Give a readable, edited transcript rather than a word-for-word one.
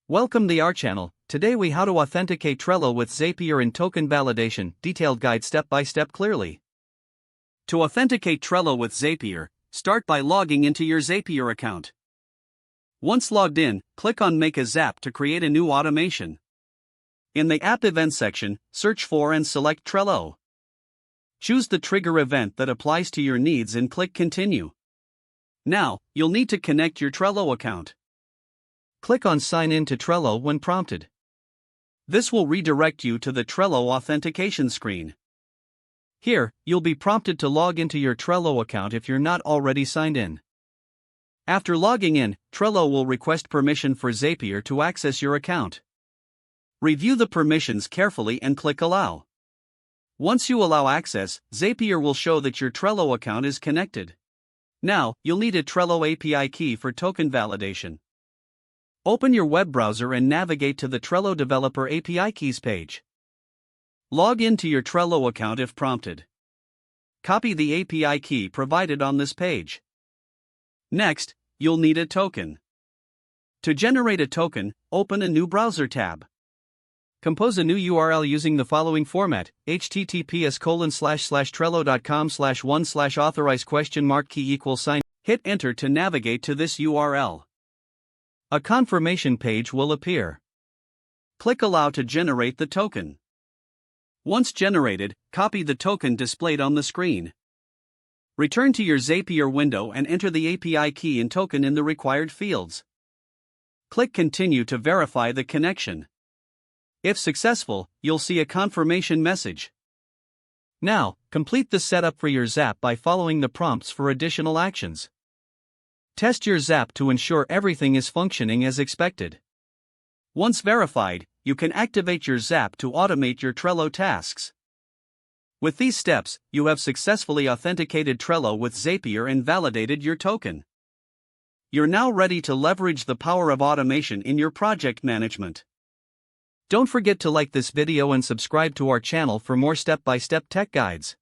Welcome to our channel. Today we how to authenticate Trello with Zapier and token validation, detailed guide step by step clearly. To authenticate Trello with Zapier, start by logging into your Zapier account. Once logged in, click on Make a Zap to create a new automation. In the App Events section, search for and select Trello. Choose the trigger event that applies to your needs and click Continue. Now, you'll need to connect your Trello account. Click on Sign in to Trello when prompted. This will redirect you to the Trello authentication screen. Here, you'll be prompted to log into your Trello account if you're not already signed in. After logging in, Trello will request permission for Zapier to access your account. Review the permissions carefully and click Allow. Once you allow access, Zapier will show that your Trello account is connected. Now, you'll need a Trello API key for token validation. Open your web browser and navigate to the Trello Developer API Keys page. Log into your Trello account if prompted. Copy the API key provided on this page. Next, you'll need a token. To generate a token, open a new browser tab. Compose a new URL using the following format: https://trello.com/1/authorize?key=sign. Hit enter to navigate to this URL. A confirmation page will appear. Click Allow to generate the token. Once generated, copy the token displayed on the screen. Return to your Zapier window and enter the API key and token in the required fields. Click Continue to verify the connection. If successful, you'll see a confirmation message. Now, complete the setup for your Zap by following the prompts for additional actions. Test your Zap to ensure everything is functioning as expected. Once verified, you can activate your Zap to automate your Trello tasks. With these steps, you have successfully authenticated Trello with Zapier and validated your token. You're now ready to leverage the power of automation in your project management. Don't forget to like this video and subscribe to our channel for more step-by-step tech guides.